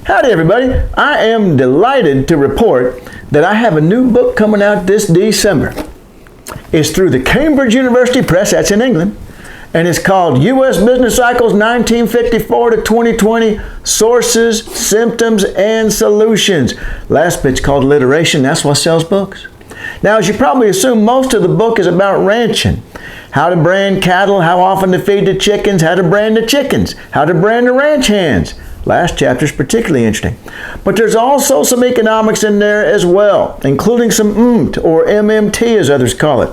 Howdy everybody, I am delighted to report that I have a new book coming out this December. It's through the Cambridge University Press, that's in England, and it's called U.S. Business Cycles 1954 to 2020, Sources, Symptoms, and Solutions. Last bit's called Alliteration, that's what sells books. Now, as you probably assume, most of the book is about ranching. How to brand cattle, how often to feed the chickens, how to brand the chickens, how to brand the ranch hands. Last chapter is particularly interesting. But there's also some economics in there as well, including some MMT, or MMT as others call it.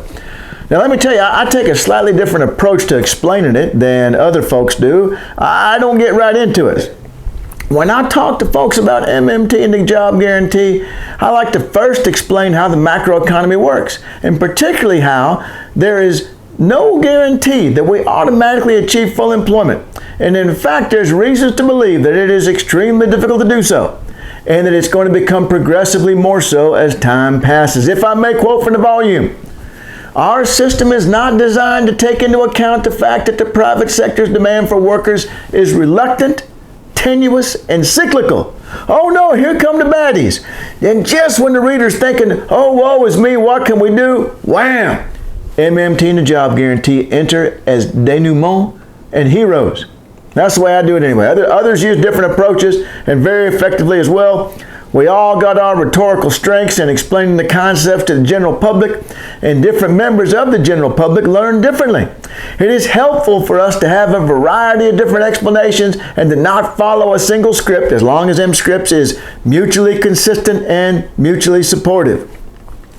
Now let me tell you, I take a slightly different approach to explaining it than other folks do. I don't get right into it. When I talk to folks about MMT and the job guarantee, I like to first explain how the macroeconomy works, and particularly how there is no guarantee that we automatically achieve full employment. And in fact, there's reasons to believe that it is extremely difficult to do so, and that it's going to become progressively more so as time passes. If I may quote from the volume, our system is not designed to take into account the fact that the private sector's demand for workers is reluctant, tenuous, and cyclical. Oh no, here come the baddies. And just when the reader's thinking, oh, woe is me, what can we do? Wham! MMT and the job guarantee enter as denouement and heroes. That's the way I do it anyway. Others use different approaches and very effectively as well. We all got our rhetorical strengths in explaining the concepts to the general public, and different members of the general public learn differently. It is helpful for us to have a variety of different explanations and to not follow a single script, as long as them scripts is mutually consistent and mutually supportive.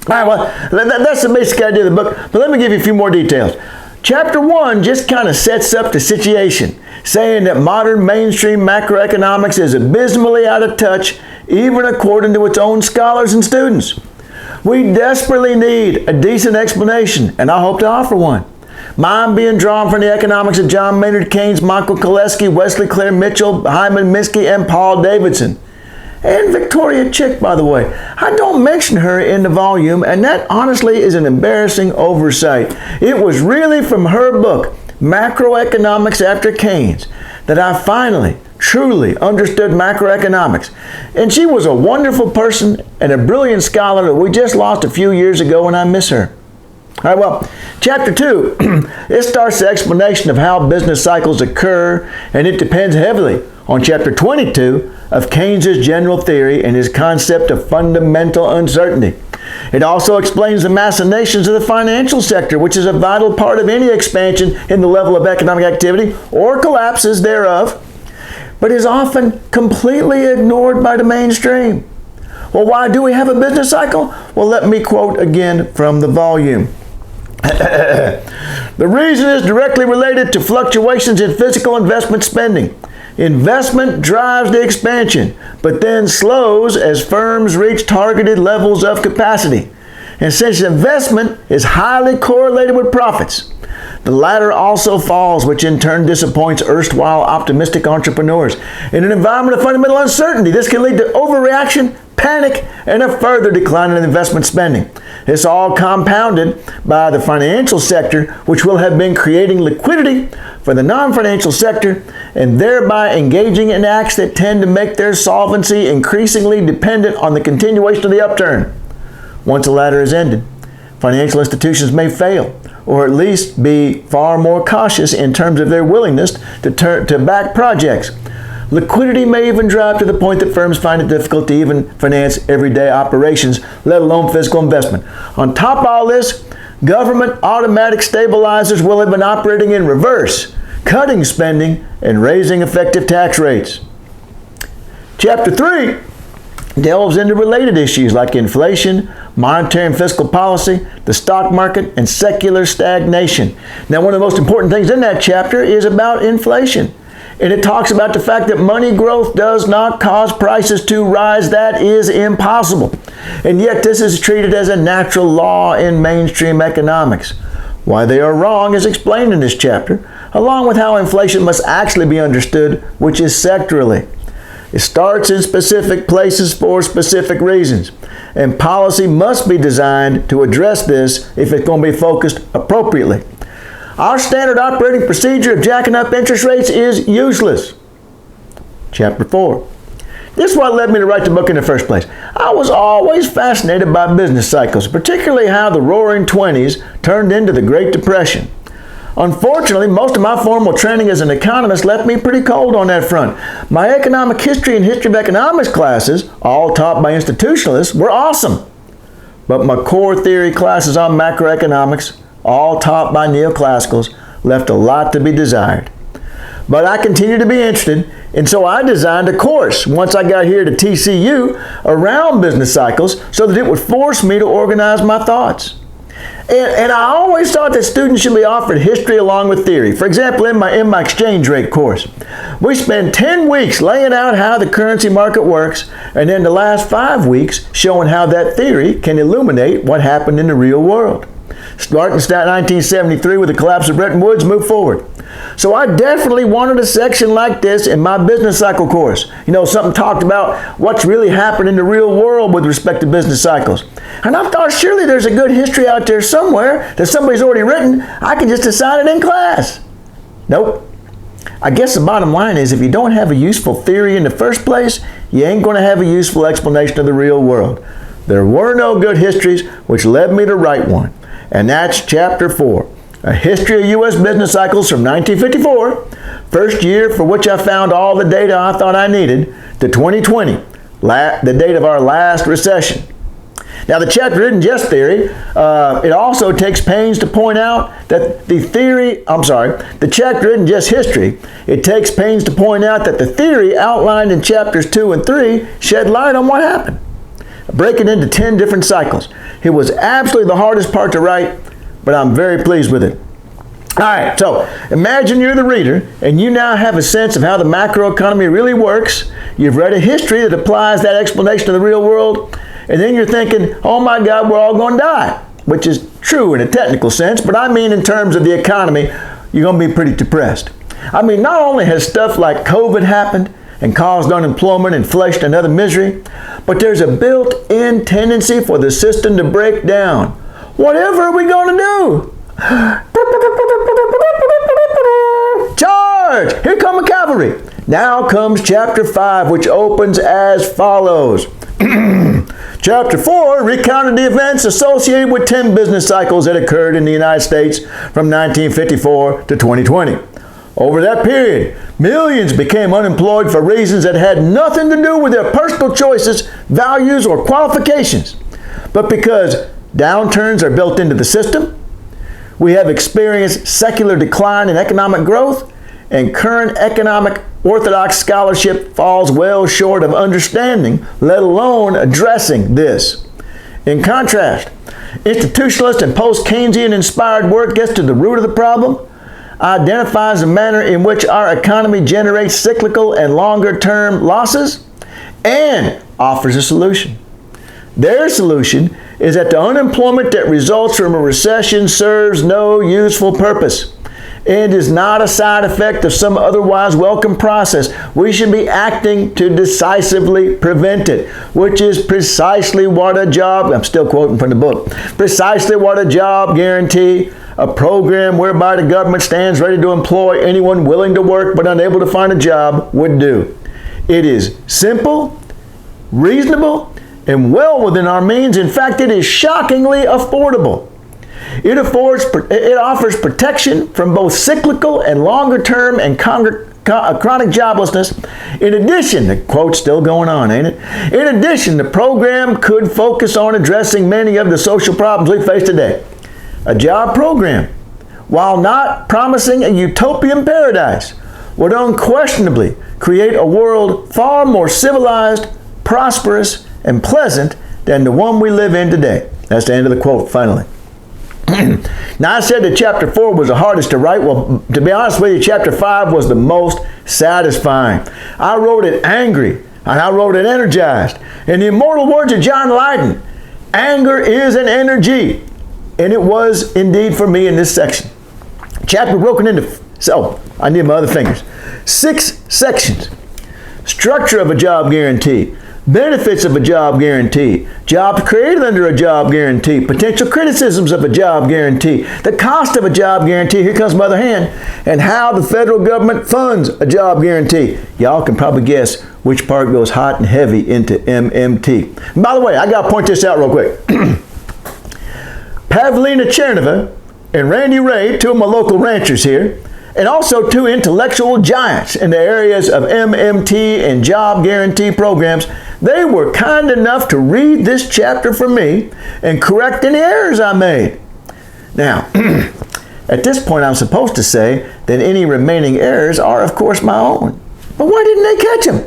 All right, well, that's the basic idea of the book, but let me give you a few more details. Chapter 1 just kind of sets up the situation, saying that modern mainstream macroeconomics is abysmally out of touch, even according to its own scholars and students. We desperately need a decent explanation, and I hope to offer one. Mine being drawn from the economics of John Maynard Keynes, Michael Kalecki, Wesley Clair Mitchell, Hyman Minsky, and Paul Davidson. And Victoria Chick, by the way. I don't mention her in the volume, and that honestly is an embarrassing oversight. It was really from her book, Macroeconomics After Keynes, that I finally, truly understood macroeconomics. And she was a wonderful person and a brilliant scholar that we just lost a few years ago, and I miss her. All right, well, Chapter 2, it starts the explanation of how business cycles occur, and it depends heavily on Chapter 22 of Keynes's general theory and his concept of fundamental uncertainty. It also explains the machinations of the financial sector, which is a vital part of any expansion in the level of economic activity or collapses thereof, but is often completely ignored by the mainstream. Well, why do we have a business cycle? Well, let me quote again from the volume. The reason is directly related to fluctuations in physical investment spending. Investment drives the expansion, but then slows as firms reach targeted levels of capacity. And since investment is highly correlated with profits, the latter also falls, which in turn disappoints erstwhile optimistic entrepreneurs. In an environment of fundamental uncertainty, this can lead to overreaction, panic, and a further decline in investment spending. It's all compounded by the financial sector, which will have been creating liquidity for the non-financial sector and thereby engaging in acts that tend to make their solvency increasingly dependent on the continuation of the upturn. Once the latter is ended, financial institutions may fail, or at least be far more cautious in terms of their willingness to back projects. Liquidity may even drop to the point that firms find it difficult to even finance everyday operations, let alone physical investment. On top of all this, government automatic stabilizers will have been operating in reverse, cutting spending and raising effective tax rates. Chapter 3 delves into related issues like inflation, monetary and fiscal policy, the stock market, and secular stagnation. Now, one of the most important things in that chapter is about inflation. And it talks about the fact that money growth does not cause prices to rise. That is impossible. And yet this is treated as a natural law in mainstream economics. Why they are wrong is explained in this chapter, along with how inflation must actually be understood, which is sectorally. It starts in specific places for specific reasons, and policy must be designed to address this if it's going to be focused appropriately. Our standard operating procedure of jacking up interest rates is useless. Chapter 4. This is what led me to write the book in the first place. I was always fascinated by business cycles, particularly how the Roaring Twenties turned into the Great Depression. Unfortunately, most of my formal training as an economist left me pretty cold on that front. My economic history and history of economics classes, all taught by institutionalists, were awesome. But my core theory classes on macroeconomics, all taught by neoclassicals, left a lot to be desired. But I continued to be interested, and so I designed a course once I got here to TCU around business cycles so that it would force me to organize my thoughts. And I always thought that students should be offered history along with theory. For example, in my exchange rate course, we spend 10 weeks laying out how the currency market works, and then the last 5 weeks showing how that theory can illuminate what happened in the real world. Starting in 1973 with the collapse of Bretton Woods, move forward. So I definitely wanted a section like this in my business cycle course. You know, something talked about what's really happened in the real world with respect to business cycles. And I thought surely there's a good history out there somewhere that somebody's already written. I can just assign it in class. Nope. I guess the bottom line is if you don't have a useful theory in the first place, you ain't going to have a useful explanation of the real world. There were no good histories, which led me to write one. And that's Chapter 4, A History of U.S. Business Cycles from 1954, first year for which I found all the data I thought I needed, to 2020, the date of our last recession. Now the chapter isn't just theory, it also takes pains to point out that the chapter isn't just history, it takes pains to point out that the theory outlined in chapters 2 and 3 shed light on what happened. Break it into 10 different cycles. It was absolutely the hardest part to write, but I'm very pleased with it. All right, so imagine you're the reader and you now have a sense of how the macroeconomy really works. You've read a history that applies that explanation to the real world, and then you're thinking, oh my God, we're all going to die, which is true in a technical sense, but I mean in terms of the economy, you're going to be pretty depressed. I mean, not only has stuff like COVID happened and caused unemployment, inflation, and other misery, but there's a built-in tendency for the system to break down. Whatever are we going to do? Charge! Here come the cavalry. Now comes Chapter 5, which opens as follows. Chapter 4 recounted the events associated with 10 business cycles that occurred in the United States from 1954 to 2020. Over that period, millions became unemployed for reasons that had nothing to do with their personal choices, values, or qualifications, but because downturns are built into the system. We have experienced secular decline in economic growth, and current economic orthodox scholarship falls well short of understanding, let alone addressing this. In contrast, institutionalist and post-Keynesian inspired work gets to the root of the problem, identifies the manner in which our economy generates cyclical and longer-term losses, and offers a solution. Their solution is that the unemployment that results from a recession serves no useful purpose. It is not a side effect of some otherwise welcome process. We should be acting to decisively prevent it, which is precisely what a job, I'm still quoting from the book, precisely what a job guarantee, a program whereby the government stands ready to employ anyone willing to work but unable to find a job, would do. It is simple, reasonable, and well within our means. In fact, it is shockingly affordable. It offers protection from both cyclical and longer-term and chronic joblessness. In addition, the quote's still going on, ain't it? In addition, the program could focus on addressing many of the social problems we face today. A job program, while not promising a utopian paradise, would unquestionably create a world far more civilized, prosperous, and pleasant than the one we live in today. That's the end of the quote, finally. Now, I said that Chapter 4 was the hardest to write. Well, to be honest with you, Chapter 5 was the most satisfying. I wrote it angry, and I wrote it energized. In the immortal words of John Lydon, anger is an energy. And it was indeed for me in this section. Chapter broken into, I need my other fingers. 6 sections. Structure of a job guarantee. benefits of a job guarantee, jobs created under a job guarantee, potential criticisms of a job guarantee, the cost of a job guarantee, here comes my other hand, and how the federal government funds a job guarantee. Y'all can probably guess which part goes hot and heavy into MMT. And by the way, I got to point this out real quick. Pavlina Tcherneva and Randy Ray, two of my local ranchers here, and also two intellectual giants in the areas of MMT and job guarantee programs, they were kind enough to read this chapter for me and correct any errors I made. Now, at this point I'm supposed to say that any remaining errors are of course my own. But why didn't they catch them?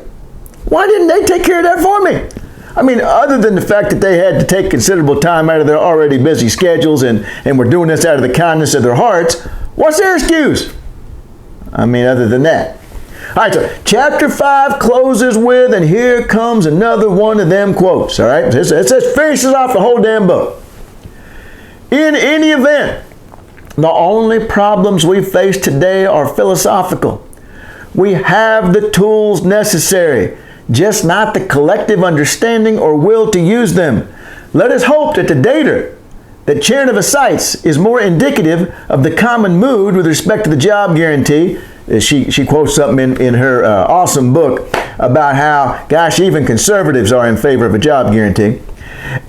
Why didn't they take care of that for me? I mean, other than the fact that they had to take considerable time out of their already busy schedules and were doing this out of the kindness of their hearts, what's their excuse? I mean, other than that. All right, so chapter 5 closes with, and here comes another one of them quotes, all right? It says, finishes off the whole damn book. In any event, the only problems we face today are philosophical. We have the tools necessary, just not the collective understanding or will to use them. Let us hope that the data that Tcherneva cites is more indicative of the common mood with respect to the job guarantee. She quotes something in her awesome book about how, gosh, even conservatives are in favor of a job guarantee.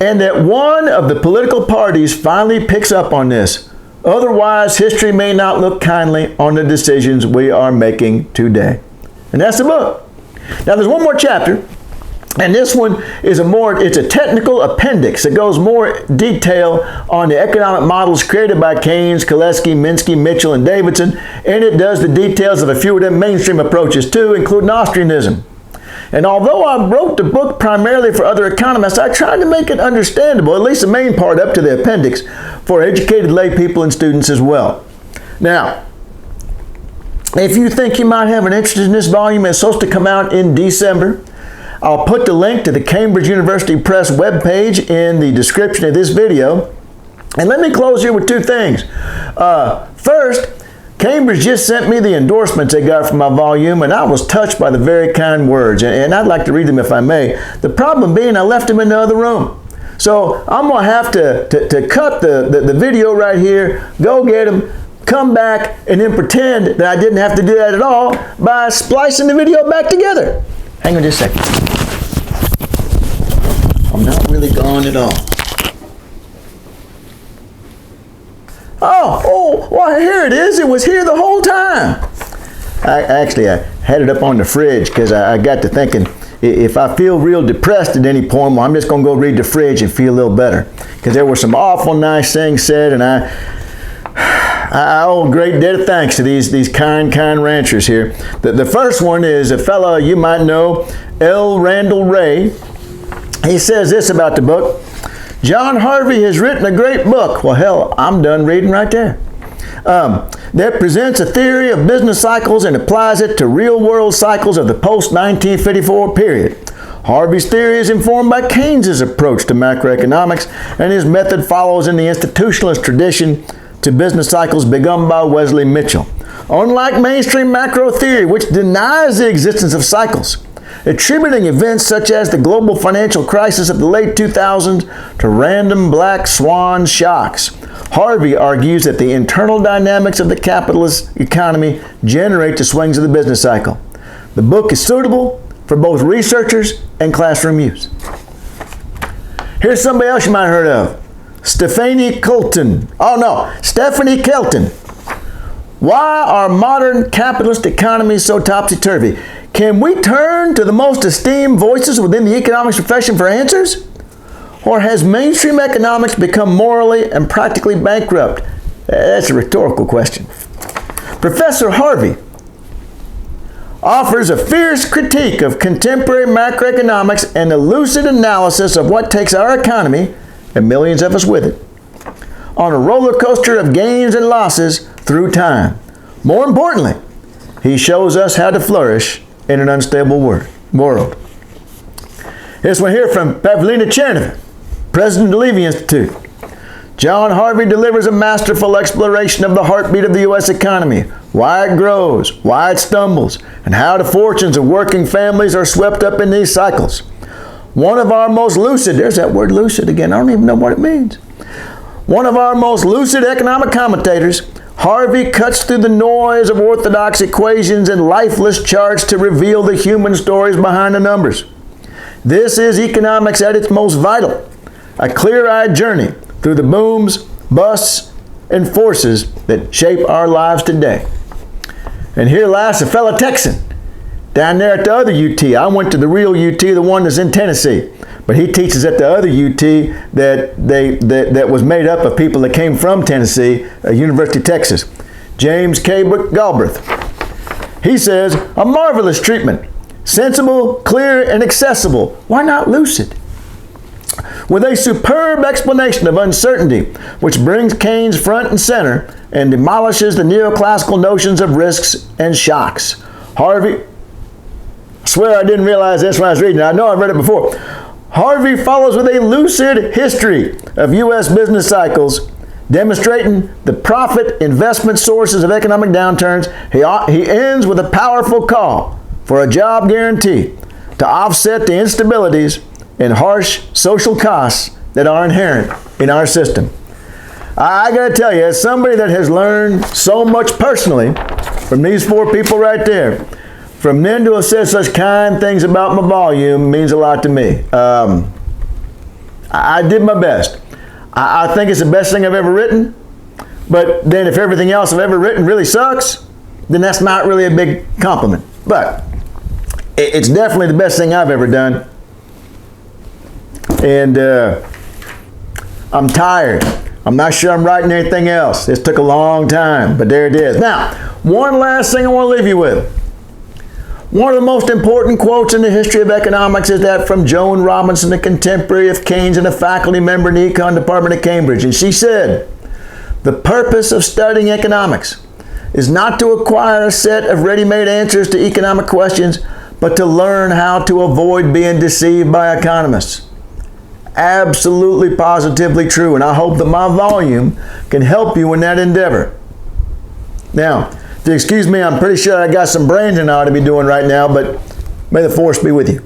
And that one of the political parties finally picks up on this. Otherwise, history may not look kindly on the decisions we are making today. And that's the book. Now, there's one more chapter. And this one is it's a technical appendix that goes more detail on the economic models created by Keynes, Kalecki, Minsky, Mitchell, and Davidson. And it does the details of a few of them mainstream approaches too, including Austrianism. And although I wrote the book primarily for other economists, I tried to make it understandable, at least the main part up to the appendix, for educated lay people and students as well. Now, if you think you might have an interest in this volume, it's supposed to come out in December. I'll put the link to the Cambridge University Press webpage in the description of this video. And let me close here with two things. First, Cambridge just sent me the endorsements they got for my volume, and I was touched by the very kind words. And I'd like to read them if I may. The problem being I left them in the other room. So I'm going to have to cut the video right here, go get them, come back, and then pretend that I didn't have to do that at all by splicing the video back together. Hang on just a second. I'm not really gone at all. Oh, well, here it is. It was here the whole time. I had it up on the fridge because I got to thinking, if I feel real depressed at any point, well, I'm just going to go read the fridge and feel a little better. Because there were some awful nice things said, and I owe a great debt of thanks to these kind ranchers here. The first one is a fellow you might know, L. Randall Ray. He says this about the book. John Harvey has written a great book. Well, hell, I'm done reading right there. That presents a theory of business cycles and applies it to real-world cycles of the post-1954 period. Harvey's theory is informed by Keynes's approach to macroeconomics, and his method follows in the institutionalist tradition to business cycles begun by Wesley Mitchell. Unlike mainstream macro theory, which denies the existence of cycles, attributing events such as the global financial crisis of the late 2000s to random black swan shocks, Harvey argues that the internal dynamics of the capitalist economy generate the swings of the business cycle. The book is suitable for both researchers and classroom use. Here's somebody else you might have heard of. Stephanie Kelton. Why are modern capitalist economies so topsy-turvy? Can we turn to the most esteemed voices within the economics profession for answers? Or has mainstream economics become morally and practically bankrupt? That's a rhetorical question. Professor Harvey offers a fierce critique of contemporary macroeconomics and a lucid analysis of what takes our economy, and millions of us with it, on a roller coaster of gains and losses through time. More importantly, he shows us how to flourish in an unstable world. This one here from Pavlina Tcherneva, president of the Levy Institute. John Harvey delivers a masterful exploration of the heartbeat of the U.S. economy, why it grows, why it stumbles, and how the fortunes of working families are swept up in these cycles. One of our most lucid, there's that word lucid again, I don't even know what it means. One of our most lucid economic commentators, Harvey, cuts through the noise of orthodox equations and lifeless charts to reveal the human stories behind the numbers. This is economics at its most vital, a clear-eyed journey through the booms, busts, and forces that shape our lives today. And here last, a fellow Texan down there at the other UT. I went to the real UT, the one that's in Tennessee. But he teaches at the other UT that was made up of people that came from Tennessee, University of Texas. James K. Galbraith. He says, a marvelous treatment. Sensible, clear, and accessible. Why not lucid? With a superb explanation of uncertainty, which brings Keynes front and center and demolishes the neoclassical notions of risks and shocks. Harvey, I swear I didn't realize this when I was reading it. I know I've read it before. Harvey follows with a lucid history of U.S. business cycles, demonstrating the profit investment sources of economic downturns. He ends with a powerful call for a job guarantee to offset the instabilities and harsh social costs that are inherent in our system. I got to tell you, as somebody that has learned so much personally from these four people right there, from men to have said such kind things about my volume means a lot to me. I did my best. I think it's the best thing I've ever written, but then if everything else I've ever written really sucks, then that's not really a big compliment. But it's definitely the best thing I've ever done. And I'm tired. I'm not sure I'm writing anything else. This took a long time, but there it is. Now, one last thing I want to leave you with. One of the most important quotes in the history of economics is that from Joan Robinson, a contemporary of Keynes and a faculty member in the Econ Department at Cambridge. And she said, the purpose of studying economics is not to acquire a set of ready-made answers to economic questions, but to learn how to avoid being deceived by economists. Absolutely, positively true. And I hope that my volume can help you in that endeavor. Now, if you excuse me, I'm pretty sure I got some brains and I ought to be doing right now, but may the force be with you.